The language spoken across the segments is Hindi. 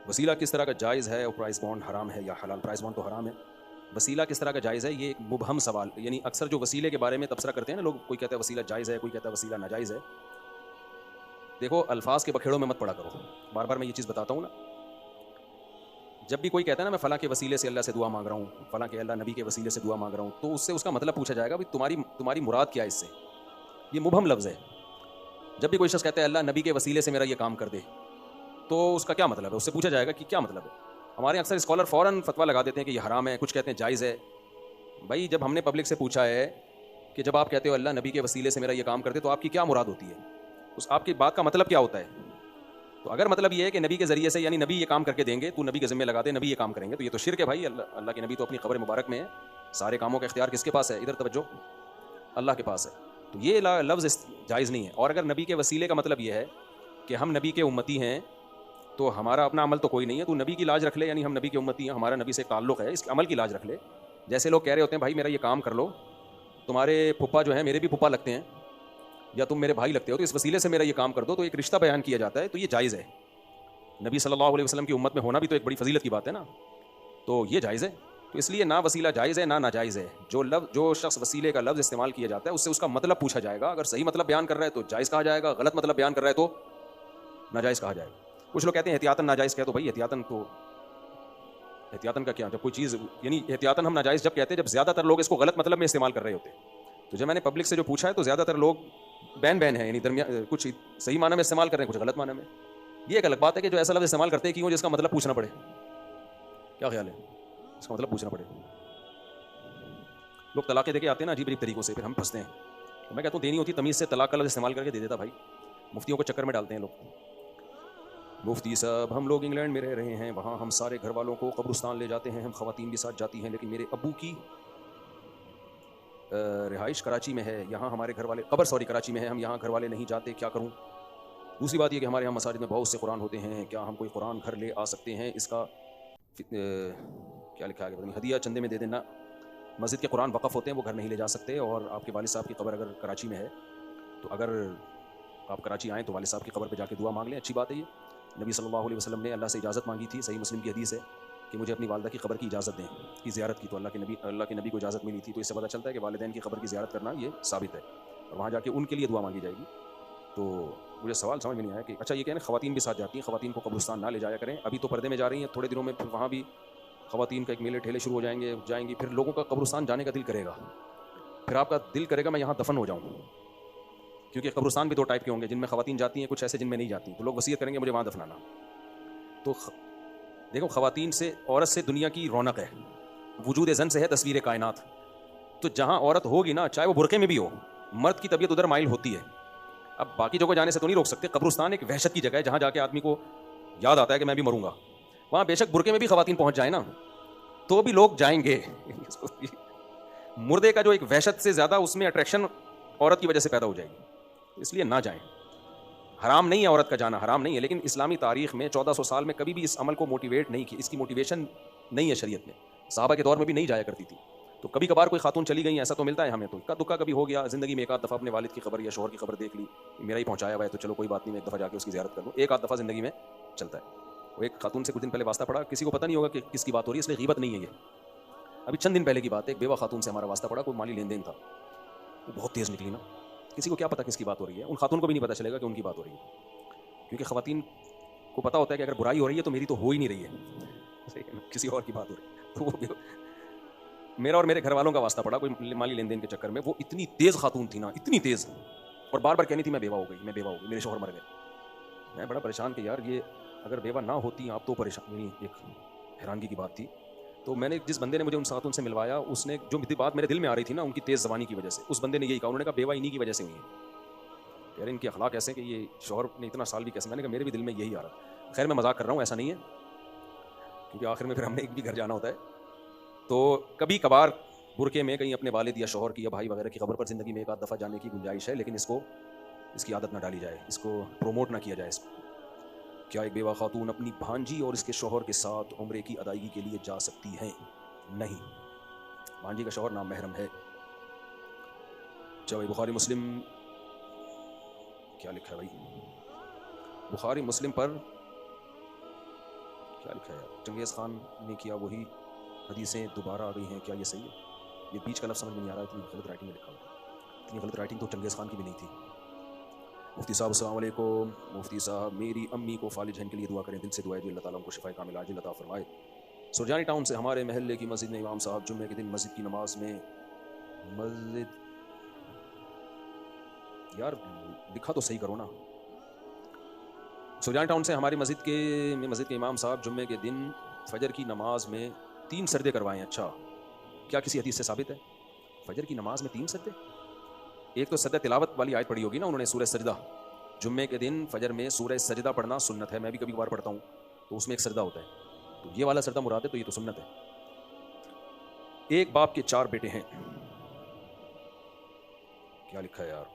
वसीला किस तरह का जायज़ है और प्राइस बॉन्ड हराम है या हलाल? प्राइस बॉन्ड तो हराम है। वसीला किस तरह का जायज़ है, ये एक मुबहम सवाल, यानी अक्सर जो वसीले के बारे में तबसरा करते हैं ना लोग, कोई कहता है वसीला जायज़ है, कोई कहता है वसीला नाजायज़ है। देखो, अल्फाज के बखेड़ों में मत पड़ा करो। बार बार मैं ये चीज़ बताता हूँ ना, जब भी कोई कहता है ना मैं फ़लाँ के वसीले से अल्लाह से दुआ मांग रहा हूँ, फ़लाँ के अल्लाह नबी के वसीले से दुआ मांग रहा हूँ, तो उससे उसका मतलब पूछा जाएगा भाई तुम्हारी तुम्हारी मुराद क्या है इससे। ये मुबहम लफ्ज़ है। जब भी कोई शख्स कहता है अल्लाह नबी के वसीले से मेरा ये काम कर दे, तो उसका क्या मतलब है, उससे पूछा जाएगा कि क्या मतलब है। हमारे अक्सर स्कॉलर फ़ौरन फतवा लगा देते हैं कि ये हराम है, कुछ कहते हैं जायज़ है। भाई जब हमने पब्लिक से पूछा है कि जब आप कहते हो अल्लाह नबी के वसीले से मेरा ये काम कर दे, तो आपकी क्या मुराद होती है, उस आपकी बात का मतलब क्या होता है। तो अगर मतलब ये है कि नबी के ज़रिए से, यानी नबी ये काम करके देंगे, तू नबी के ज़िम्मे लगा दे, नबी ये काम करेंगे, तो ये तो शिर्क है भाई। अल्लाह अल्लाह के नबी तो अपनी क़ब्र मुबारक में है। सारे कामों का इख्तियार किसके पास है? इधर तवज्जो, अल्लाह के पास है। तो ये लफ्ज़ जायज़ नहीं है। और अगर नबी के वसीले का मतलब ये है कि हम नबी के उम्मती हैं, तो हमारा अपना अमल तो कोई नहीं है, तू नबी की लाज रख ले, यानी हम नबी की उम्मती हैं, हमारा नबी से ताल्लुक़ है, इस अमल की लाज रख ले। जैसे लोग कह रहे होते हैं भाई मेरा ये काम कर लो, तुम्हारे फुप्पा जो हैं मेरे भी फुप्पा लगते हैं, या तुम मेरे भाई लगते हो, तो इस वसीले से मेरा ये काम कर दो, तो एक रिश्ता बयान किया जाता है, तो ये जायज़ है। नबी सल्लल्लाहु अलैहि वसल्लम की उम्मत में होना भी तो एक बड़ी फजीलत की बात है ना, तो ये जायज़ है। तो इसलिए ना वसीला जायज़ है ना नाजायज़ है। जो शख्स वसीले का लफ्ज़ इस्तेमाल किया जाता है, उससे उसका मतलब पूछा जाएगा। अगर सही मतलब बयान कर रहा है तो जायज़ कहा जाएगा, गलत मतलब बयान कर रहा है तो नाजायज़ कहा जाएगा। कुछ लोग कहते हैं एहतियातन नाजायज़ कह, तो भाई एहतियातन तो, एहतियातन का क्या, जब कोई चीज़, यानी एहतियातन हम नाजायज़ जब कहते हैं जब ज़्यादातर लोग इसको गलत मतलब में इस्तेमाल कर रहे होते हैं। तो जब मैंने पब्लिक से जो पूछा है, तो ज़्यादातर लोग बैन बैन है, यानी दरमिया कुछ सही माना में इस्तेमाल कर रहे हैं, कुछ गलत माना में। ये एक अलग बात है कि जो ऐसा लफ्ज़ इस्तेमाल करते हैं कि वो जिसका मतलब पूछना पड़े। क्या ख्याल है, इसका मतलब पूछना पड़े। लोग तलाक़ें देके आते हैं ना अजीब अजीब तरीक़ों से, फिर हम फंसते हैं। तो मैं कहता हूँ देनी होती तमीज़ से तलाक़ का लफ्ज़ इस्तेमाल करके दे देता भाई। मुफ्तियों को चक्कर में डालते हैं लोग। मुफ्ती साहब हम लोग इंग्लैंड में रह रहे हैं, वहाँ हम सारे घर वालों को कब्रिस्तान ले जाते हैं, हम ख़वातीन भी साथ जाती हैं, लेकिन मेरे अब्बू की रिहाइश कराची में है, यहाँ हमारे घर वाले कब्र कराची में है, हम यहाँ घर वाले नहीं जाते, क्या करूँ। दूसरी बात ये कि हमारे यहाँ मसाजिद में बहुत से कुरान होते हैं, क्या हम कोई कुरान घर ले आ सकते हैं, इसका क्या लिखा है, पता नहीं, हदिया चंदे में दे देना। मस्जिद के कुरान वक़फ़ होते हैं, वो घर नहीं ले जा सकते। और आपके वालिद साहब की कब्र अगर कराची में है, तो अगर आप कराची आएँ तो वालिद साहब की कब्र पे जाके दुआ मांग लें, अच्छी बात है ये। नबी सल्लल्लाहु अलैहि वसल्लम ने अल्लाह से इजाज़त मांगी थी, सही मुस्लिम की हदीस है कि मुझे अपनी वालिदा की कब्र की इजाज़त दें, की ज़ियारत की, तो अल्लाह के नबी को इजाज़त मिली थी। तो इससे पता चलता है कि वालिदैन की कब्र की ज़ियारत करना ये साबित है, और वहाँ जाके उनके लिए दुआ मांगी जाएगी। तो मुझे सवाल समझ में नहीं आया कि अच्छा ये क्या है, ख़वातीन भी साथ जाती हैं, ख़वातीन को कब्रिस्तान ना ले जाया करें। अभी तो पर्दे में जा रही हैं, थोड़े दिनों में फिर वहाँ भी ख़वातीन का एक मेले ठेले शुरू हो जाएंगे, फिर लोगों का कब्रिस्तान जाने का दिल करेगा, फिर आपका दिल करेगा मैं यहाँ दफन हो जाऊँ, क्योंकि कब्रिस्तान भी दो टाइप के होंगे, जिनमें ख़वातीन जाती हैं, कुछ ऐसे जिनमें नहीं जाती, तो लोग वसीयत करेंगे मुझे वहाँ दफनाना। तो देखो, ख़वातीन से, औरत से दुनिया की रौनक है, वजूद ज़न से है तस्वीर कायनात। तो जहाँ औरत होगी ना, चाहे वो बुरके में भी हो, मर्द की तबीयत उधर माइल होती है। अब बाकी जगह जाने से तो नहीं रोक सकते। कब्रिस्तान एक वहशत की जगह है, जहाँ जाके आदमी को याद आता है कि मैं भी मरूंगा। वहाँ बेशक बुरके में भी ख़वातीन पहुँच जाए ना, तो भी लोग जाएंगे। मुर्दे का जो एक वहशत से ज़्यादा उसमें अट्रैक्शन औरत की वजह से पैदा हो जाएगी, इसलिए ना जाएं। हराम नहीं है औरत का जाना, हराम नहीं है, लेकिन इस्लामी तारीख में 1400 साल में कभी भी इस अमल को मोटिवेट नहीं किया, इसकी मोटिवेशन नहीं है शरीयत में। सहाबा के दौर में भी नहीं जाया करती थी। तो कभी कभार कोई खातून चली गई, ऐसा तो मिलता है हमें, तो इक्का दुक्का कभी हो गया ज़िंदगी में, एक आध दफ़ा अपने वालिद की खबर या शोहर की खबर देख ली, मेरा ही पहुँचाया हुआ है, तो चलो कोई बात नहीं, मैं एक दफ़ा जाके उसकी ज़ियारत कर लूँ। एक आध दफ़ा ज़िंदगी में चलता है। वो एक खातून से कुछ दिन पहले वास्ता पड़ा, किसी को पता नहीं होगा कि किसकी बात हो रही है, इसलिए गीबत नहीं है ये। अभी चंद दिन पहले की बात है, एक बेवा खातून से हमारा वास्ता पड़ा, कोई माली लेन देन था, वो बहुत तेज़ निकली ना, किसी को क्या पता किसकी बात हो रही है, उन खातून को भी नहीं पता चलेगा कि उनकी बात हो रही है, क्योंकि ख़वातीन को पता होता है कि अगर बुराई हो रही है तो मेरी तो हो ही नहीं रही है, किसी और की बात हो रही है। तो वो मेरा और मेरे घर वालों का वास्ता पड़ा कोई माली लेन देन के चक्कर में। वो इतनी तेज़ खातून थी ना, इतनी तेज़, और बार बार कहनी थी मैं बेवा हो गई, मैं बेवा हो गई, मेरे शोहर मर गए। मैं बड़ा परेशान कि यार ये अगर बेवा ना होती आप तो परेशान, यानी एक हैरानगी की बात थी। तो मैंने, जिस बंदे ने मुझे उन खातून से मिलवाया, उसने जो बात मेरे दिल में आ रही थी ना उनकी तेज़ ज़बानी की वजह से, उस बंदे ने यही कहा, उन्होंने कहा बेवा इन्हीं की वजह से हुई है। यार इनके अखलाक ऐसे कि ये शोहर ने इतना साल भी कैसे। मैंने कहा मेरे भी दिल में यही आ रहा। खैर मैं मजाक कर रहा हूँ, ऐसा नहीं है, क्योंकि आखिर में फिर हमने एक भी घर जाना होता है। तो कभी कभार बुरके में कहीं अपने वालिद या शोहर की या भाई वगैरह की खबर पर ज़िंदगी में एक आध दफ़ा जाने की गुंजाइश है, लेकिन इसकी आदत ना डाली जाए, इसको प्रोमोट ना किया जाए इसको। क्या एक बेवा खातून अपनी भांजी और इसके शोहर के साथ उम्रे की अदायगी के लिए जा सकती हैं? नहीं, भांजी का शोहर नाम महरम है। चाहे बुखारी मुस्लिम, क्या लिखा है भाई, बुखारी मुस्लिम पर क्या लिखा है यार, चंगेज़ खान ने किया वही हदीसें दोबारा आ गई हैं, क्या ये सही है? ये बीच का लफ्ज़ समझ में नहीं आ रहा है, इतनी गलत राइटिंग में लिखा हुआ है। इतनी गलत राइटिंग तो चंगेज़ खान की भी नहीं थी। मुफ्ती साहब अस्सलाम वालेकुम। मुफ्ती साहब, मेरी अम्मी को फालिज हैं के लिए दुआ करें, दिल से दुआ है जी अल्लाह ताला उनको शिफाए कामिल आजिल अता फरमाए। सुरजानी टाउन से हमारे महल्ले की मस्जिद में इमाम साहब जुम्मे के दिन मस्जिद की नमाज में मस्जिद यार लिखा तो सही करो ना। सुरजानी टाउन से हमारी मस्जिद के इमाम साहब जुम्मे के दिन फजर की नमाज में 3 सजदे करवाएं। अच्छा, क्या किसी हदीस से साबित है फजर की नमाज में 3 सजदे? एक तो सजदा तिलावत वाली आयत पढ़ी होगी ना उन्होंने, सूरह सजदा। जुम्मे के दिन फजर में सूरह सजदा पढ़ना सुन्नत है, मैं भी कभी कभार पढ़ता हूँ, तो उसमें एक सजदा होता है, तो ये वाला सजदा मुराद है, तो ये तो सुन्नत है। एक बाप के 4 बेटे हैं, क्या लिखा है यार,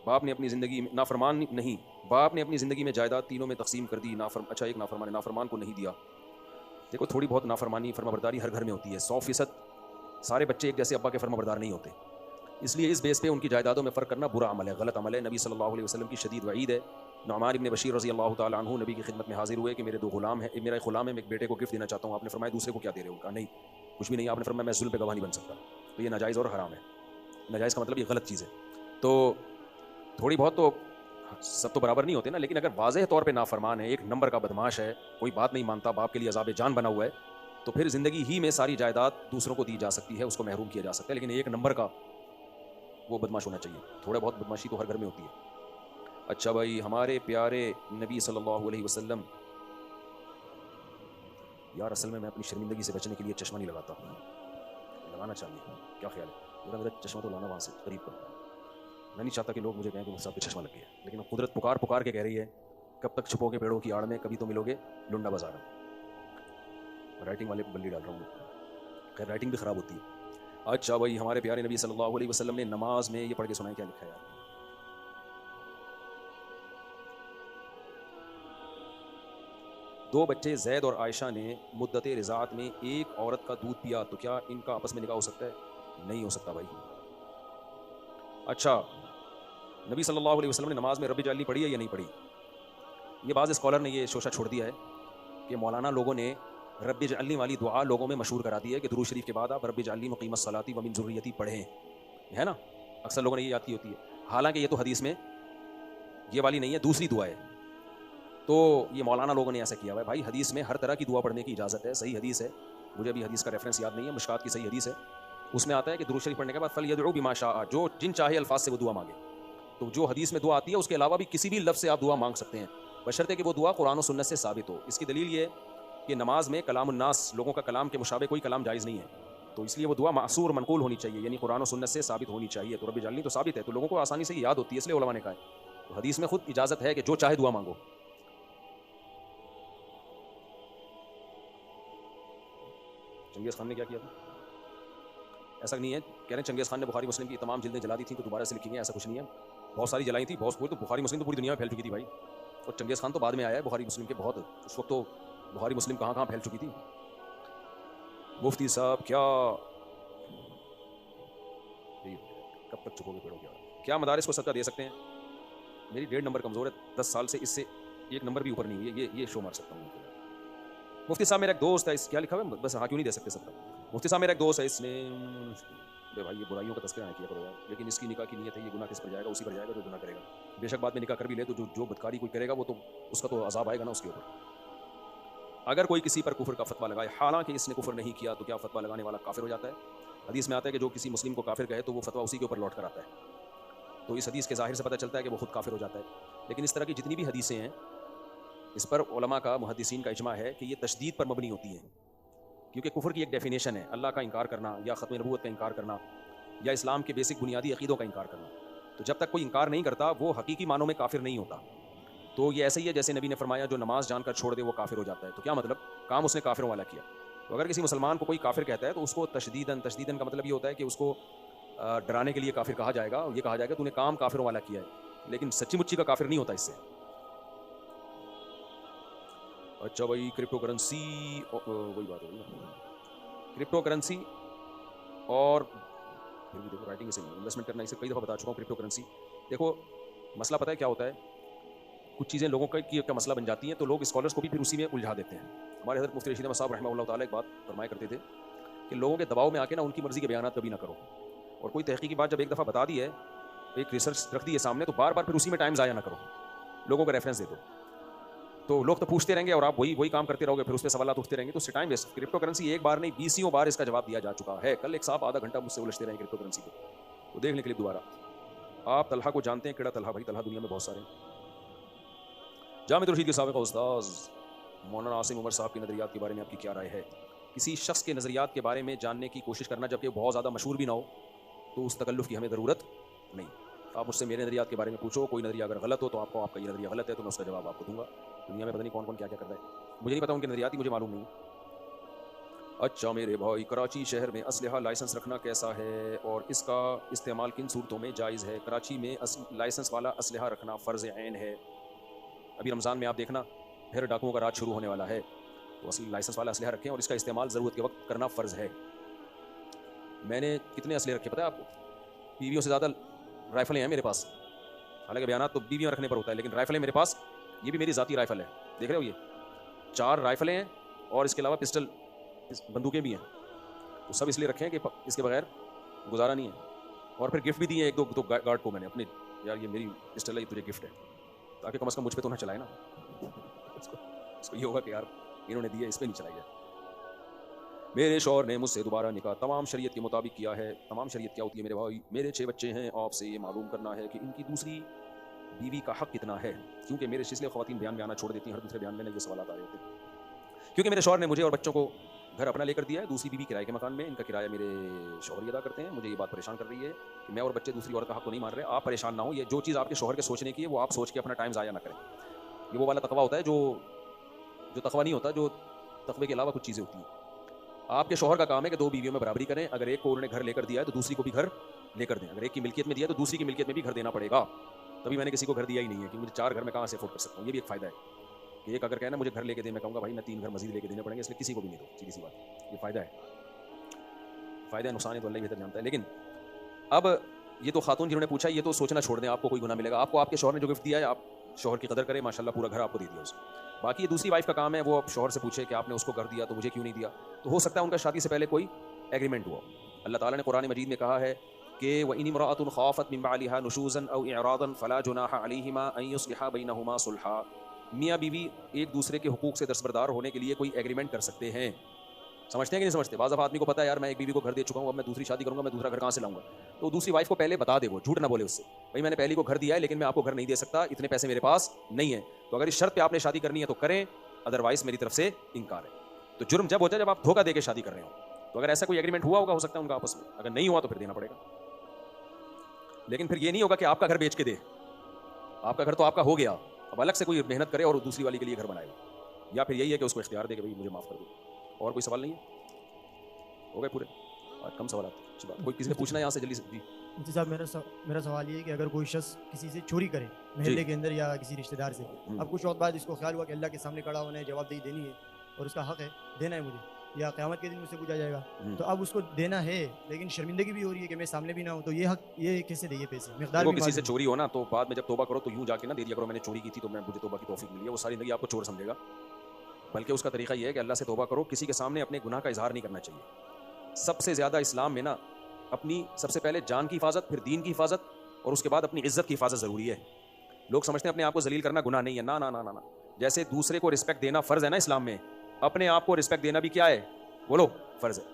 बाप ने अपनी ज़िंदगी में नाफरमान नहीं, बाप ने अपनी ज़िंदगी में जायदाद तीनों में तकसीम कर दी, अच्छा एक नाफरमान को नहीं दिया। देखो थोड़ी बहुत नाफरमानी फर्माबरदारी हर घर में होती है, 100% सारे बच्चे एक जैसे अब्बा के फर्माबरदार नहीं होते, इसलिए इस बेस पे उनकी जायदादों में फ़र्क करना बुरा अमल है, गलत अमल है। नबी सल्लल्लाहु अलैहि वसल्लम की शदीद वईद है। नुअमान इब्न बशीर रज़ी अल्लाह ताला अन्हु नबी की खिदमत में हाजिर हुए कि मेरे 2 गुलाम हैं, मेरा एक गुलाम है, मैं एक बेटे को गिफ्ट देना चाहता हूँ। आपने फरमाया दूसरे को क्या दे रहे हो? कहा नहीं कुछ भी नहीं। आपने फरमाया मैं जुल्म पे गवाह नहीं बन सकता, तो ये नाजायज़ और हराम है। नाजायज़ का मतलब ये गलत चीज़ है। तो थोड़ी बहुत तो सब तो बराबर नहीं होते ना, लेकिन अगर वाज़ेह तौर पे नाफरमान है, एक नंबर का बदमाश है, कोई बात नहीं मानता, बाप के लिए अज़ाब जान बना हुआ है, तो फिर ज़िंदगी ही में सारी जायदाद दूसरों को दी जा सकती है, उसको महरूम किया जा सकता है, लेकिन एक नंबर का वो बदमाश होना चाहिए। थोड़ा बहुत बदमाशी तो हर घर में होती है। अच्छा भाई, हमारे प्यारे नबी सल्लल्लाहु अलैहि वसल्लम, यार असल में मैं अपनी शर्मिंदगी से बचने के लिए चश्मा नहीं लगाता, लगाना चाहिए, क्या ख्याल है? मेरा चश्मा तो लाना वहाँ से करीब का, मैं नहीं चाहता कि लोग मुझे कहें कि मुझसे चश्मा लग गया, लेकिन कुदरत पुकार पुकार के कह रही है, कब तक छुपोगे पेड़ों की आड़ में, कभी तो मिलोगे लुंडा बाजार में। राइटिंग वाले को बल्ली डाल रहा हूँ, खैर राइटिंग भी ख़राब होती है। अच्छा भाई, हमारे प्यारे नबी सल्लल्लाहु अलैहि वसल्लम ने नमाज में ये पढ़ के सुनाया, क्या लिखा है यार, दो बच्चे जैद और आयशा ने मुद्दत रिज़ात में एक औरत का दूध पिया, तो क्या इनका आपस में निकाह हो सकता है? नहीं हो सकता भाई। अच्छा, नबी सल्लल्लाहु अलैहि वसल्लम ने नमाज में रब्बी जअलनी पढ़ी है या नहीं पढ़ी? ये बाज़ स्कॉलर ने ये शोशा छोड़ दिया है कि मौलाना लोगों ने रब्बी जअलनी वाली दुआ लोगों में मशहूर करा दी है कि दुरूद शरीफ के बाद आप रब्बी जअलनी मुक़ीमत सलाती व मिन ज़ुर्रियती पढ़ें, है ना, अक्सर लोगों ने ये याद की होती है, हालांकि ये तो हदीस में ये वाली नहीं है, दूसरी दुआ है। तो ये मौलाना लोगों ने ऐसा किया हुआ है। भाई हदीस में हर तरह की दुआ पढ़ने की इजाज़त है, सही हदीस है, मुझे अभी हदीस का रेफरेंस याद नहीं है, मुश्कात की सही हदीस है, उसमें आता है कि दुरूद शरीफ पढ़ने के बाद फल यदउ बिमा शाअ, जो जिन चाहे अल्फाज से वो दुआ मांगे। तो जो हदीस में दुआ आती है उसके अलावा भी किसी भी लफ्ज़ से आप दुआ मांग सकते हैं, बशर्ते कि वो दुआ कुरान और सुन्नत से साबित हो। इसकी दलील ये कि नमाज में कलामुन्नास, लोगों का कलाम के मुशाबे कोई कलाम जायज़ नहीं है, तो इसलिए वो दुआ मासूर मनकूल होनी चाहिए, यानी कुरान और सुन्नत से साबित होनी चाहिए। तो रब्बी जअलनी तो साबित है, तो लोगों को आसानी से याद होती है, इसलिए उलमा ने कहा है। तो हदीस में खुद इजाज़त है कि जो चाहे दुआ मांगो। चंगेज़ खान ने क्या किया था? ऐसा नहीं है, कह रहे हैं चंगेज़ खान ने बुखारी मुस्लिम की तमाम जिल्दें जला दी थी तो दोबारा से लिखी हैं, ऐसा कुछ नहीं है। बहुत सारी जलाई थी, बहुत, तो बुखारी मुस्लिम तो पूरी दुनिया में फैल चुकी थी भाई, और चंगेज़ खान तो बाद में आया है बुखारी मुस्लिम के, बहुत उस वक्त तो बुखारी मुस्लिम कहाँ कहाँ फैल चुकी थी। मुफ्ती साहब क्या कब तक चुपोगे पेड़ों के आड़? क्या मदारिस को सदका दे सकते हैं? मेरी 1.5 नंबर कमज़ोर है, 10 साल से इससे 1 नंबर भी ऊपर नहीं हुई है, ये शो मार सकता हूँ। मुफ्ती साहब मेरा एक दोस्त है, इस क्या लिखा हुआ है बस, हाँ क्यों नहीं दे सकते सबका। मुफ्ती साहब मेरा एक दोस्त है, इसने भाई ये बुराइयों का तस्करा नहीं किया करो यार, लेकिन इसकी निकाह की नीयत है, ये गुनाह किस पर जाएगा? उसी पर जाएगा जो गुनाह करेगा। बेशक बाद में निकाह कर भी ले तो जो बदकारी कोई करेगा वो तो उसका तो अजाब आएगा ना उसके ऊपर। अगर कोई किसी पर कुफर का फतवा लगाए हालांकि इसने कुफर नहीं किया, तो क्या फतवा लगाने वाला काफिर हो जाता है? हदीस में आता है कि जो किसी मुस्लिम को काफिर कहे तो वो फतवा उसी के ऊपर लौट कर आता है, तो इस हदीस के ज़ाहिर से पता चलता है कि वो खुद काफिर हो जाता है। लेकिन इस तरह की जितनी भी हदीसें हैं, इस पर उलमा का, मुहद्दिसीन का इजमा है कि ये तशदीद पर मबनी होती हैं, क्योंकि कुफर की एक डेफिनेशन है अल्लाह का इंकार करना, या ख़त्म नबूवत का इंकार करना, या इस्लाम के बेसिक बुनियादी अकीदों का इंकार करना। तो जब तक कोई इंकार नहीं करता वो हकीकी मानों में काफिर नहीं होता। तो ये ऐसे ही है जैसे नबी ने फरमाया जो नमाज जानकर छोड़ दे वो काफिर हो जाता है। तो क्या मतलब, काम उसने काफिरों वाला किया। तो अगर किसी मुसलमान को कोई काफिर कहता है तो उसको तशदीदन का मतलब ये होता है कि उसको डराने के लिए काफिर कहा जाएगा, और ये कहा जाएगा तूने काम काफिरों वाला किया है, लेकिन सच्ची मुच्ची का काफिर नहीं होता इससे। अच्छा भाई, क्रिप्टो करेंसी, वही बात होगी ना, क्रिप्टो करेंसी और फिर भी देखो राइटिंग से इन्वेस्टमेंट करना, इसे कई दफ़ा बता चुका हूँ। क्रिप्टो करेंसी देखो, मसला पता है क्या होता है, कुछ चीज़ें लोगों का मसला बन जाती हैं तो लोग स्कॉलर्स को भी फिर उसी में उलझा देते हैं। हमारे हज़रत मुफ्ती रशीद अहमद साहब रहमतुल्लाह ताला एक बात फरमाया करते थे कि लोगों के दबाव में आके ना उनकी मर्ज़ी के बयानात कभी ना करो, और कोई तहकीकी बात जब एक दफ़ा बता दी है, एक रिसर्च रख दी है सामने, तो बार बार फिर उसी में टाइम ज़ाया ना करो, लोगों को रेफरेंस दे दो। तो लोग तो पूछते रहेंगे और आप वही काम करते रहोगे, फिर उस पर सवाल उठते रहेंगे, तो उससे टाइम वेस्ट। क्रिप्टो करेंसी एक बार नहीं 20 बार इसका जवाब दिया जा चुका है। कल एक साहब आधा घंटा मुझसे उलझते रहे क्रिप्टो करेंसी को, तो देख लें क्लिप दोबारा। आप तलहा को जानते हैं? केड़ा तलहा? भाई तलहा दुनिया में बहुत सारे हैं। जामिद रशीद के साबिक़ उस्ताद मौलाना आसिम उमर साहब के नज़रियात के बारे में आपकी क्या राय है? किसी शख्स के नज़रियात के बारे में जानने की कोशिश करना, जबकि बहुत ज़्यादा मशहूर भी ना हो, तो उस तकल्लुफ़ की हमें ज़रूरत नहीं। आप मुझसे मेरे नज़रियात के बारे में पूछो, कोई नज़रिया अगर गलत हो तो आपको आपका ये नज़रिया गलत है, तो मैं उसका जवाब आपको दूंगा। दुनिया में पता नहीं कौन कौन क्या क्या कर रहा है, मुझे नहीं पता, उनके नज़रियात ही मुझे मालूम नहीं। अच्छा मेरे भाई, कराची शहर में असलहा लाइसेंस रखना कैसा है और इसका इस्तेमाल किन सूरतों में जायज़ है? कराची में लाइसेंस वाला असलहा रखना फ़र्ज़ ऐन है। अभी रमज़ान में आप देखना फिर डाकुओं का रात शुरू होने वाला है, तो असली लाइसेंस वाला असलहा रखें और इसका इस्तेमाल ज़रूरत के वक्त करना फ़र्ज़ है। मैंने कितने असलहे रखे पता है आपको? बीवियों से ज़्यादा राइफलें हैं मेरे पास। हालांकि बयान तो बीवियाँ रखने पर होता है, लेकिन राइफलें मेरे पास, ये भी मेरी ज़ाती राइफल है, देख रहे हो, ये 4 राइफलें हैं और इसके अलावा पिस्टल बंदूकें भी हैं। तो सब इसलिए रखे हैं कि इसके बगैर गुजारा नहीं है। और फिर गिफ्ट भी दिए एक दो गार्ड को मैंने अपने, यार ये मेरी पिस्टल है, ये तुझे गिफ्ट है, ताकि कम से कम मुझ पर तो ना चलाए ना। इसको ये होगा कि यार इन्होंने दिया, इस पर नहीं चलाई जाए। मेरे शौहर ने मुझसे दोबारा निकाह तमाम शरीयत के मुताबिक किया है। तमाम शरीयत क्या होती है मेरे भाई? मेरे 6 बच्चे हैं, आपसे ये मालूम करना है कि इनकी दूसरी बीवी का हक कितना है, क्योंकि मेरे इसलिए ख़वातीन बयान में आना छोड़ देती हैं, हर दूसरे बयान में ये सवाल आ रहे होते हैं। क्योंकि मेरे शौहर ने मुझे और बच्चों को घर अपना लेकर दिया है, दूसरी बीवी किराए के मकान में, इनका किराया मेरे शौहर ही अदा करते हैं। मुझे ये बात परेशान कर रही है कि मैं और बच्चे दूसरी औरत का हक तो नहीं मान रहे। आप परेशान ना हो, ये जो चीज़ आपके शौहर के सोचने की है वो आप सोच के अपना टाइम ज़ाया ना करें। ये वो वाला तकवा होता है जो तकवा नहीं होता, जो तकवे के अलावा कुछ चीज़ें होती हैं। आपके शौहर का काम है कि 2 बीवियों में बराबरी करें। अगर एक को उन्होंने घर लेकर दिया है तो दूसरी को भी घर लेकर दें। अगर एक की मिल्कियत में दिया तो दूसरी की मिल्कियत में भी घर देना पड़ेगा। तभी मैंने किसी को घर दिया ही नहीं है कि मुझे 4 घर में कहाँ से अफोर्ड कर सकता हूँ। ये भी एक फ़ायदा है कि एक अगर कहना मुझे घर लेके दे, मैं कहूँगा भाई मैं 3 घर मजीद लेके देने पड़ेंगे, इसलिए किसी को भी नहीं दो, सीधी सी बात। ये फ़ायदा है, नुकसान है तो अल्लाह ही बेहतर जानता है। लेकिन अब ये तो खातून जिन्होंने पूछा, ये तो सोचना छोड़ दें, आपको कोई गुनाह मिलेगा। आपको आपके शौहर ने जो गिफ्ट दिया है, आप शौहर की कदर करें, माशाल्लाह पूरा घर आपको दे दिया उसने। बाकी ये दूसरी वाइफ का काम है, वो अब शौहर से पूछे कि आपने उसको घर दिया तो मुझे क्यों नहीं दिया। तो हो सकता है उनका शादी से पहले कोई एग्रीमेंट हुआ। अल्लाह ताला ने कुरान मजीद में कहा है कि व इन इम्राअतुन खाफत मिन बालिहा नुशूज़न औ इरादन फला जुनाहा अलैहिमा अन युस्लिहा बैनहुमा सुलहा। मियाँ बीवी एक दूसरे के हुकूक से दस्तबरदार होने के लिए कोई एग्रीमेंट कर सकते हैं। समझते हैं कि नहीं समझते? बाज़ आदमी को पता है यार मैं एक बीवी को घर दे चुका हूँ, अब मैं दूसरी शादी करूँगा, मैं दूसरा घर कहाँ से लाऊंगा। तो दूसरी वाइफ को पहले बता दे, वो झूठ ना बोले उससे, भाई मैंने पहली को घर दिया है लेकिन मैं आपको घर नहीं दे सकता, इतने पैसे मेरे पास नहीं है। तो अगर इस शर्त पे आपने शादी करनी है तो करें, अदरवाइज मेरी तरफ से इनकार है। तो जुर्म जब होता है जब आप धोखा देकर शादी कर रहे हो। तो अगर ऐसा कोई एग्रीमेंट हुआ होगा, हो सकता है उनका आपस में, अगर नहीं हुआ तो फिर देना पड़ेगा। लेकिन फिर ये नहीं होगा कि आपका घर बेच के दे, आपका घर तो आपका हो गया, अब अलग से कोई मेहनत करे और दूसरी वाली के लिए घर बनाएगा। या फिर यही है कि उसको इख्तियार दे कि भाई मुझे माफ़ कर दो। और कोई सवाल नहीं है? हो गए पूरे? और कम सवाल आते हैं। कोई किसी ने पूछना है यहाँ से जल्दी से? जी साहब, मेरा सवाल ये है कि अगर कोई शख्स किसी से चोरी करे महल्ले के अंदर या किसी रिश्तेदार से, अब कुछ वक्त बाद इसको ख्याल हुआ कि अल्लाह के सामने खड़ा होना है, जवाबदेही देनी है और उसका हक है, देना है मुझे, या क़यामत के दिन मुझसे पूछा जाएगा, तो अब उसको देना है लेकिन शर्मिंदगी भी हो रही है कि मैं सामने भी ना हूँ, तो ये हक ये कैसे दे? ये पैसे मिक़दार किसी से चोरी हो ना तो बाद में जब तौबा करो तो यूँ जाके ना दे दिया करो मैंने चोरी की थी तो मुझे तौबा की तौफीक मिली है। वो सारी ज़िंदगी आपको चोर समझेगा। बल्कि उसका तरीका ये है कि अल्लाह से तौबा करो, किसी के सामने अपने गुनाह का इजहार नहीं करना चाहिए। सबसे ज़्यादा इस्लाम में ना अपनी सबसे पहले जान की हिफाजत, फिर दीन की हिफाजत और उसके बाद अपनी इज्जत की हिफाजत ज़रूरी है। लोग समझते हैं अपने आप को जलील करना गुनाह नहीं है। ना ना ना ना ना, जैसे दूसरे को रिस्पेक्ट देना फ़र्ज़ है ना इस्लाम में, अपने आप को रिस्पेक्ट देना भी क्या है? बोलो, फ़र्ज़ है।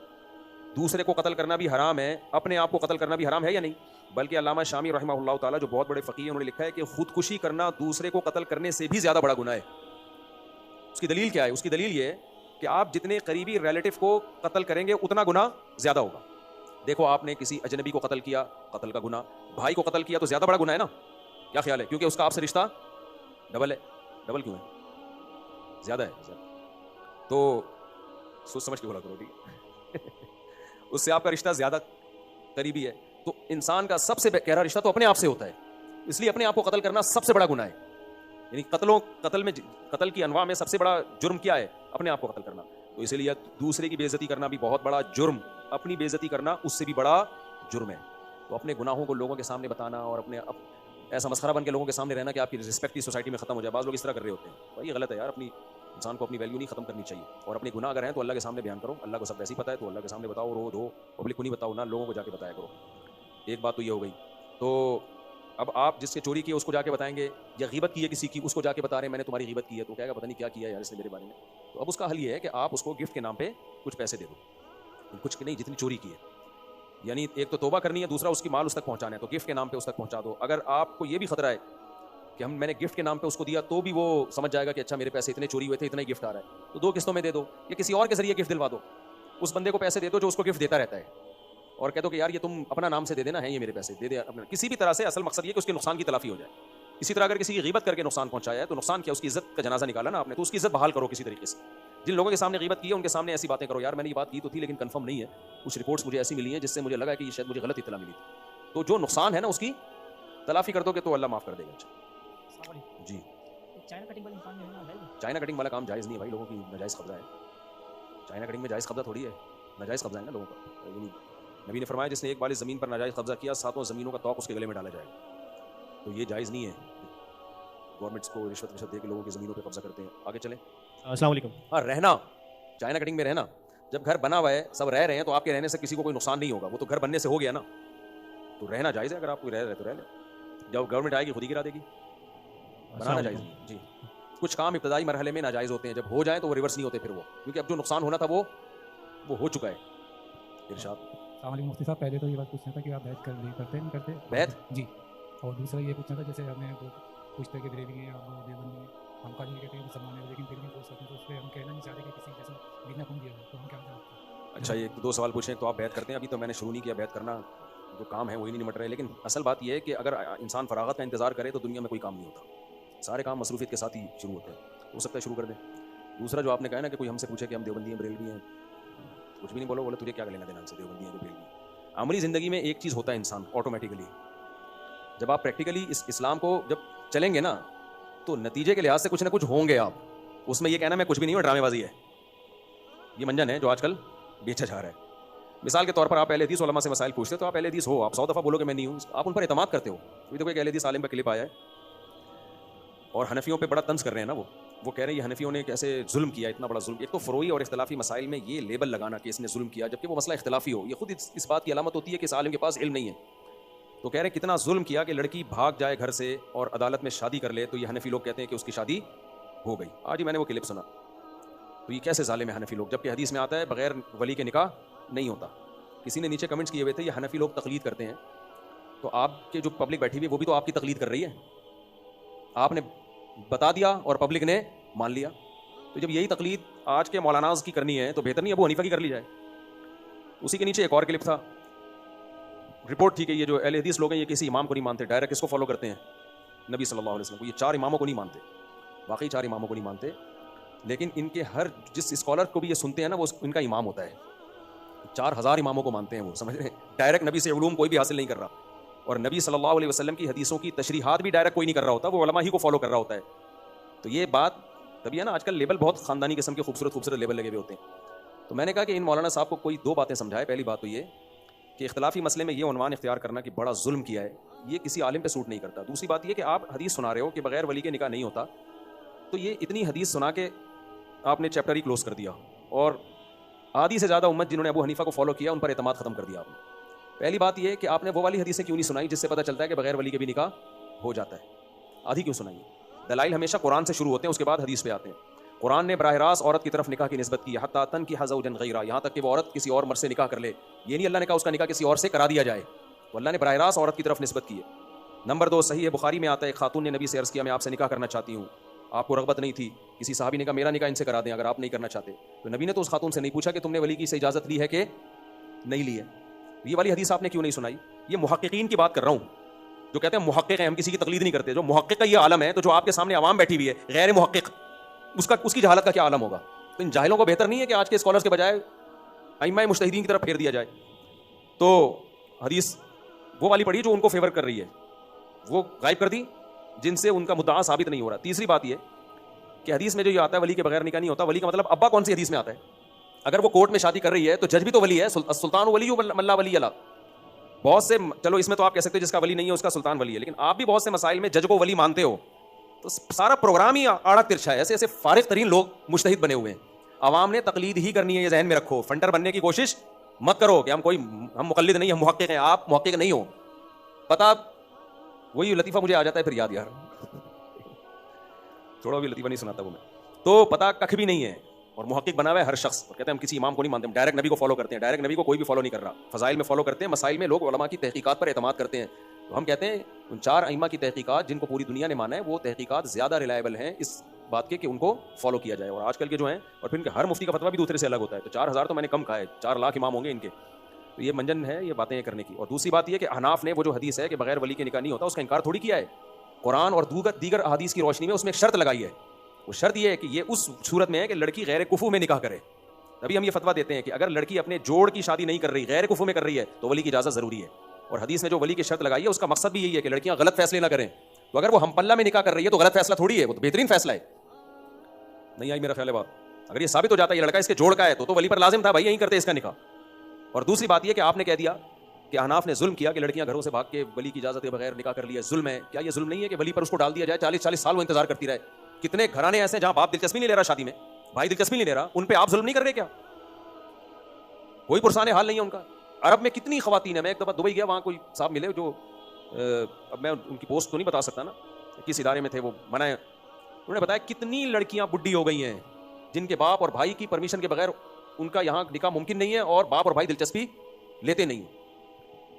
दूसरे को कत्ल करना भी हराम है, अपने आप को कत्ल करना भी हराम है या नहीं? बल्कि अल्लामा शामी रहमहुल्लाह ताला जो बहुत बड़े फ़क़ीह हैं, उन्होंने लिखा है कि खुदकुशी करना दूसरे को कत्ल करने से भी ज़्यादा बड़ा गुनाह है। उसकी दलील क्या है? उसकी दलील ये है कि आप जितने करीबी रिलेटिव को कत्ल करेंगे उतना गुनाह ज़्यादा होगा। देखो आपने किसी अजनबी को कत्ल किया, कत्ल का गुनाह, भाई को कत्ल किया तो ज़्यादा बड़ा गुनाह है ना? क्या ख्याल है? क्योंकि उसका आपसे रिश्ता डबल है। डबल क्यों है? ज़्यादा है। तो सोच समझ के बोला करो, ठीक है? उससे आपका रिश्ता ज़्यादा करीबी है। तो इंसान का सबसे गहरा रिश्ता तो अपने आप से होता है, इसलिए अपने आप को कत्ल करना सबसे बड़ा गुनाह है। यानी कत्ल की अनवा में सबसे बड़ा जुर्म क्या है? अपने आप को कत्ल करना। तो इसीलिए दूसरे की बेइज्जती करना भी बहुत बड़ा जुर्म, अपनी बेइज्जती करना उससे भी बड़ा जुर्म है। तो अपने गुनाहों को लोगों के सामने बताना और ऐसा मसखरा बन के लोगों के सामने रहना कि आपकी रिस्पेक्ट की सोसाइटी में खत्म हो जाए। बाज़ लोग इस तरह कर रहे होते हैं, भाई ये गलत है यार। अपनी इंसान को अपनी वैल्यू नहीं ख़त्म करनी चाहिए, और अपने गुनाह अगर हैं तो अल्लाह के सामने बयान करो, अल्लाह को सब वैसे ही पता है, तो अल्लाह के सामने बताओ, रो दो, पब्लिक को नहीं बताओ ना, लोगों को जाके बताया करो। एक बात तो ये हो गई। तो अब आप जिससे चोरी की है उसको जाके बताएंगे, या गीबत की है किसी की उसको जाके बता रहे हैं मैंने तुम्हारी गीबत की है, तो कहेगा पता नहीं क्या किया यार इसने मेरे बारे में। तो अब उसका हल ये है कि आप उसको गिफ्ट के नाम पे कुछ पैसे दे दो, कुछ नहीं जितनी चोरी की है, यानी एक तो तौबा करनी है, दूसरा उसकी माल उस तक पहुंचाना है, तो गिफ्ट के नाम पे उस तक पहुंचा दो। अगर आपको ये भी खतरा है कि मैंने गिफ्ट के नाम पे उसको दिया, तो भी वो समझ जाएगा कि अच्छा मेरे पैसे इतने चोरी हुए थे, इतना ही गिफ्ट आ रहा है, तो 2 किस्तों में दे दो, या किसी और के जरिए गिफ्ट दिलवा दो। उस बंदे को पैसे दे दो जो उसको गिफ्ट देता रहता है, और कह दो कि यार ये तुम अपना नाम से दे देना है, ये मेरे पैसे दे दे अपना, किसी भी तरह से। असल मकसद ये कि उसके नुकसान की तलाफी हो जाए। इसी तरह अगर किसी की गीबत करके नुकसान पहुंचाया है तो नुकसान क्या, उसकी इज्जत का जनाजा निकाला ना आपने, तो उसकी इज्जत बहाल करो किसी तरीके से। जिन लोगों के सामने गीबत की है उनके सामने ऐसी बातें करो, यार मैंने ये बात की तो थी लेकिन कंफर्म नहीं है, कुछ रिपोर्ट्स मुझे ऐसी मिली हैं जिससे मुझे लगा कि ये शायद मुझे गलत इत्तला मिली थी, तो जो नुकसान है ना उसकी तलाफी कर दोगे तो अल्लाह माफ़ कर देगा। जी, चाइना कटिंग वाले इंसान जो है ना भाई, चाइना कटिंग वाला काम जायज़ नहीं है भाई, लोगों की नाजायज़ कब्जा है। चाइना कटिंग में जायज़ कब्जा थोड़ी है, नाजायज़ कब्जा है ना लोगों का। नबी ने फरमाया जिसने एक बार ज़मीन पर नाजायज़ कब्जा किया, 7 ज़मीनों का तौक उसके गले में डाला जाएगा, तो ये जायज़ नहीं है। गवर्नमेंट्स को रिश्वत दे के लोगों की ज़मीनों पर कब्जा करते हैं। आगे चलें। अस्सलाम वालेकुम। हाँ, रहना, चाइना कटिंग में रहना, जब घर बना हुआ है सब रह रहे हैं तो आपके रहने से किसी को कोई नुकसान नहीं होगा, वो तो घर बनने से हो गया ना, तो रहना जायज़ है। अगर आप कोई रह रहे तो रह ले, जब गवर्नमेंट आएगी खुद ही गिरा देगी, बनाना जायज़ नहीं। जी, कुछ काम इब्तदाई मरहले में नाजायज़ होते हैं, जब हो जाए तो वो रिवर्स नहीं होते फिर वो, क्योंकि अब जो नुकसान होना था वो हो चुका है। इरशाद। अस्सलाम वालेकुम मुफ्ती साहब, पहले तो ये बात पूछना था कि आप बैत करते नहीं करते बैत? जी, और दूसरा ये पूछना था जैसे हमें वो पूछते हैं कि बरेली है आप देवबंदी है, हम कल ये कहते हैं मुसलमान है, लेकिन फिर भी सोच सकते हैं तो उस पर हम कहना नहीं चाहते कि किसी जैसे बिना कम दिया हो, तो हम क्या चाहते हैं। अच्छा, ये 2 सवाल पूछे तो आप बैत करते हैं? अभी तो मैंने शुरू नहीं किया बैत करना, जो काम है वही नहीं निमट रहे, लेकिन असल बात यह है कि अगर इंसान फरागत का इंतज़ार करे तो दुनिया में कोई काम नहीं होता, सारे काम मसरूफियत के साथ ही शुरू होते हैं, हो सकता है शुरू कर दें। दूसरा जो आपने कहा ना कि कोई हमसे पूछे कि हम देवबंदी हैं बरेलवी हैं, कुछ भी नहीं बोलो, तुझे क्या लेना देना हमसे, देवबंदी है बरेलवी। अमली ज़िंदगी में एक चीज़ होता है इंसान ऑटोमेटिकली, जब आप प्रैक्टिकली इस इस्लाम को जब चलेंगे ना तो नतीजे के लिहाज से कुछ ना कुछ होंगे आप, उसमें ये कहना मैं कुछ भी नहीं हूँ ड्रामेबाजी है, ये मंजन है जो आजकल बेचा जा रहा है। मिसाल के तौर पर आप अहले हदीस उलमा से मसाइल पूछते हो तो आप अहले हदीस हो, आप 100 दफ़ा बोलोगे मैं नहीं हूँ, आप उन पर एतमाद करते हो। अभी देखो एक अहले हदीस आलिम का क्लिप आया है और हनफियों पे बड़ा तंज कर रहे हैं ना, वो कह रहे हैं ये हनफियों ने कैसे जुल्म किया, इतना बड़ा जुल्म। एक तो फ़रोई और इख्तिलाफी मसाइल में ये लेबल लगाना कि इसने जुल्म किया जबकि वो मसला इख्तिलाफी हो, ये खुद इस बात की अलामत होती है कि इस आलिम के पास इल्म नहीं है। तो कह रहे हैं कितना जुल्म किया कि लड़की भाग जाए घर से और अदालत में शादी कर ले, तो ये हनफी लोग कहते हैं कि उसकी शादी हो गई। आज ही मैंने वो क्लिप सुना, तो ये कैसे जालिम है हनफी लोग, जबकि हदीस में आता है बगैर वली के निकाह नहीं होता। किसी ने नीचे कमेंट्स किए हुए थे ये हनफी लोग तकलीद करते हैं, तो आपके जो पब्लिक बैठी हुई है वो भी तो आपकी तकलीद कर रही है, आपने बता दिया और पब्लिक ने मान लिया। तो जब यही तकलीद आज के मौलानाज की करनी है तो बेहतर नहीं अबू हनीफा की कर ली जाए। उसी के नीचे एक और क्लिप था, रिपोर्ट थी कि ये जो अहले हदीस लोग हैं ये किसी इमाम को नहीं मानते, डायरेक्ट किसको फॉलो करते हैं, नबी सल्लल्लाहु अलैहि वसल्लम को। ये 4 इमामों को नहीं मानते, वाकई 4 इमामों को नहीं मानते, लेकिन इनके हर जिस स्कॉलर को भी ये सुनते हैं ना वो इनका इमाम होता है। 4000 इमामों को मानते हैं वो, समझ रहे हैं, डायरेक्ट नबी से उलूम कोई भी हासिल नहीं कर रहा, और नबी सल्लल्लाहु अलैहि वसल्लम की हदीसों की तशरीहात भी डायरेक्ट कोई नहीं कर रहा होता, वो उलमा ही को फॉलो कर रहा होता है। तो ये बात तभी है ना, आजकल लेबल बहुत ख़ानदानी किस्म के खूबसूरत लेबल लगे हुए होते हैं। तो मैंने कहा कि इन मौलाना साहब को कोई 2 बातें समझाए। पहली बात तो ये कि इख्तिलाफी मसले में ये उन्वान इख्तियार करना कि बड़ा जुल्म किया है, ये किसी आलिम पे सूट नहीं करता। दूसरी बात ये कि आप हदीस सुना रहे हो कि बगैर वली के निकाह नहीं होता, तो ये इतनी हदीस सुना के आपने चैप्टर ही क्लोज कर दिया, और आधी से ज़्यादा उम्मत जिन्होंने अबू हनीफा को फॉलो किया उन पर एतमाद ख़त्म कर दिया आपने। पहली बात ये कि आपने वो वाली हदीसें क्यों नहीं सुनाई जिससे पता चलता है कि बगैर वली के भी निकाह हो जाता है, आधी क्यों सुनाई? दलाइल हमेशा कुरान से शुरू होते हैं, उसके बाद हदीस पे आते हैं। कुरान ने बराह रास्त औरत की तरफ निकाह की निस्बत की, हत्ता तन की हज़ौजन गैरा, यहाँ तक कि वो औरत किसी और मर्द से निकाह कर ले, ये नहीं अल्लाह ने कहा उसका निकाह किसी और से करा दिया जाए, तो अल्लाह ने बराह रास्त औरत की तरफ निस्बत की है। नंबर 2, सही है बुखारी में आता है, खातून ने नबी से अर्ज़ किया मैं आपसे निकाह करना चाहती हूँ, आपको रग़बत नहीं थी, किसी साहबी ने कहा मेरा निकाह इनसे करा दें अगर आप नहीं करना चाहते, तो नबी ने तो उस खातून से नहीं पूछा कि तुमने वली की से इजाज़त ली है कि नहीं ली है। ये वाली हदीस आपने क्यों नहीं सुनाई? ये मुहक्किकीन की बात कर रहा हूँ, जो कहते हैं मुहक्किक हैं, हम किसी की तकलीद नहीं करते। जो मुहक्किक का ये आलम है, तो जो आपके सामने आवाम बैठी हुई है गैर मुहक्किक, उसकी जहालत का क्या आलम होगा? तो इन जाहिलों को बेहतर नहीं है कि आज के स्कॉलर्स के बजाय अइम्मा मुज्तहिदीन की तरफ फेर दिया जाए? तो हदीस वो वाली पढ़ी जो उनको फेवर कर रही है, वो गायब कर दी जिनसे उनका मुद्दा साबित नहीं हो रहा। तीसरी बात ये कि हदीस में जो ये आता है वली के बगैर निकाह नहीं होता, वली का मतलब अब्बा कौन सी हदीस में आता है? अगर वो कोर्ट में शादी कर रही है तो जज भी तो वली है, सुल्तान वली मल्ला वली अला। बहुत से, चलो इसमें तो आप कह सकते हो जिसका वली नहीं है उसका सुल्तान वली है, लेकिन आप भी बहुत से मसाइल में जज को वली मानते हो, तो सारा प्रोग्राम ही आड़ा तिरछा है। ऐसे ऐसे फारिग तरीन लोग मुजतहिद बने हुए हैं। आवाम ने तकलीद ही करनी है, ये जहन में रखो। फंटर बनने की कोशिश मत करो कि हम मुकल्लिद नहीं, हम मुहक्किक हैं। आप मुहक्किक नहीं हो। पता वही लतीफ़ा मुझे आ जाता है फिर याद, यार छोड़ो, अभी लतीफ़ा नहीं सुनाता वो मैं। तो पता कख भी नहीं है और मुहक्किक बना हुआ है हर शख्स। और कहते हैं हम किसी इमाम को नहीं मानते, हम डायरेक्ट नबी को फॉलो करते हैं। डायरेक्ट नबी को कोई भी फॉलो नहीं कर रहा, फ़ज़ाइल में फॉलो करते हैं। मसाइल में लोग उलमा की तहकीकात पर एतमाद करते हैं। तो हम कहते हैं उन 4 अइम्मा की तहकीकात जिनको पूरी दुनिया ने माना है, वो तहकीकात ज़्यादा रिलायबल हैं इस बात के कि उनको फॉलो किया जाए। और आजकल के जो हैं, और फिर इनके हर मुफ्ती का फतवा भी दूसरे से अलग होता है। तो 4000 तो मैंने कम कहा है, 4 लाख इमाम होंगे इनके। तो ये मंजन है ये बातें करने की। और दूसरी बात ये कि हनाफ ने वो जो हदीस है कि बगैर वली के निकाह नहीं होता, उसका इनकार थोड़ी किया है। कुरान और दीगर अहादीस की रोशनी में उसमें एक शर्त लगाई है। वो शर्त ये है कि ये उस सूरत में है कि लड़की गैर कुफू में निकाह करे। तभी हम ये फतवा देते हैं कि अगर लड़की अपने जोड़ की शादी नहीं कर रही, गैर कुफू में कर रही है, तो वली की इजाज़त ज़रूरी है। और हदीस में जो वली की शर्त लगाई है उसका मकसद भी यही है कि लड़कियां गलत फैसले ना करें। तो अगर वो हम पल्ला में निकाह कर रही है तो गलत फैसला थोड़ी है, वो तो बेहतरीन फैसला है। नहीं आई मेरा ख्याल है बात। अगर ये साबित हो जाता है ये लड़का इसके जोड़ का है तो वली पर लाजिम था भाई यहीं करते इसका निकाह। और दूसरी बात यह कि आपने कह दिया कि अहनाफ ने जुल्म किया कि लड़कियां घरों से भाग के वली की इजाजत के बगैर निकाह कर लिया, जुल्म है। क्या ये जुल्म नहीं है कि वली पर उसको डाल दिया जाए, 40-40 साल वो इंतजार करती रहे? कितने घराने ऐसे जहां बाप दिलचस्पी नहीं ले रहा शादी में, भाई दिलचस्पी नहीं ले रहा, उन पे आप जुल्म नहीं कर रहे क्या? कोई पुरसाने हाल नहीं है उनका। अरब में कितनी खवातीन है। मैं एक दफा दुबई गया, वहां कोई साहब मिले जो अब मैं उनकी पोस्ट तो नहीं बता सकता ना, किस इदारे में थे वो, मना है। उन्होंने बताया कितनी लड़कियां बुढ़ी हो गई हैं जिनके बाप और भाई की परमिशन के बगैर उनका यहाँ निकाह मुमकिन नहीं है और बाप और भाई दिलचस्पी लेते नहीं।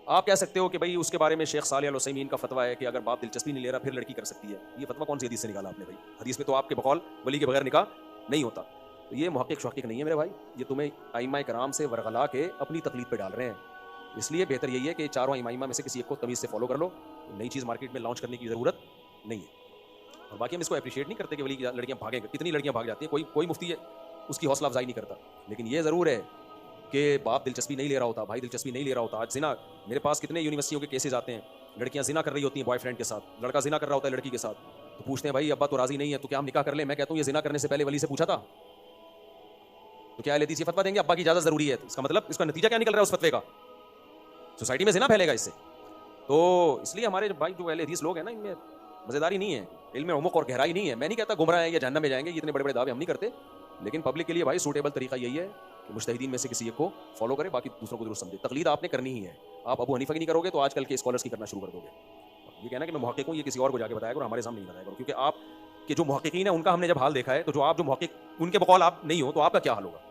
आप कह सकते हो कि भाई उसके बारे में शेख सालेह अल उसैमीन का फतवा है कि अगर बाप दिलचस्पी नहीं ले रहा फिर लड़की कर सकती है। ये फतवा कौन सी हदीस से निकाला आपने भाई? हदीस में तो आपके बकौल वली के बगैर निकाह नहीं होता। तो ये मुहक्किक शुहक्किक नहीं है मेरे भाई, ये तुम्हें आइम्मा कराम से वरगला के अपनी तकलीद पे डाल रहे हैं। इसलिए बेहतर यही है कि चारों इमाइमा में से किसी एक को तमीज़ से फॉलो कर लो। नई चीज़ मार्केट में लॉन्च करने की ज़रूरत नहीं है। और बाकी हम इसको अप्रिशिएट नहीं करते कि वली की लड़कियां भागेंगे, कितनी लड़कियां भाग जाती हैं, कोई मुफ्ती है उसकी हौसला अफजाई नहीं करता। लेकिन ये ज़रूर है कि बाप दिलचस्पी नहीं ले रहा होता, भाई दिलचस्पी नहीं ले रहा होता। आज जिना, मेरे पास कितने यूनिवर्सिटियों के केसेस आते हैं, लड़कियां जिना कर रही होती हैं बॉयफ्रेंड के साथ, लड़का जिना कर रहा होता है लड़की के साथ, तो पूछते हैं भाई अब्बा तो राजी नहीं है तो क्या हम निकाह कर लें? मैं कहता हूँ ये जिना करने से पहले वली से पूछा था तो क्या लेती सी फतवा देंगे अब्बा की इजाज़त ज़रूरी है? तो इसका मतलब इसका नतीजा क्या निकल रहा है उस फतवे का? सोसाइटी में जिना फैलेगा इससे। तो इसलिए हमारे भाई जो अहले हदीस लोग हैं ना, इनमें मज़ेदारी नहीं है, इल्म उमुक और गहराई नहीं है। मैं नहीं कहता गुमराह है या जहन्नम में जाएंगे, ये इतने बड़े बड़े दावे हम नहीं करते। लेकिन पब्लिक के लिए भाई सूटेबल तरीका यही है कि मुजतहिदीन में से किसी एक को फॉलो करे, बाकी दूसरों को दुरुस्त समझे। तकलीद आपने करनी ही है। आप अबू हनीफा की नहीं करोगे तो आजकल के स्कॉलर्स की करना शुरू कर दोगे। ये कहना कि मैं मुहक्किक हूँ, ये किसी और को जाके बताया करो, हमारे सामने नहीं बताया करो। क्योंकि आप के जो मुहक्किकीन है उनका हमने जब हाल देखा है, तो जो आप जो मुहक्किक उनके बकौल आप नहीं हो तो आपका क्या हाल होगा?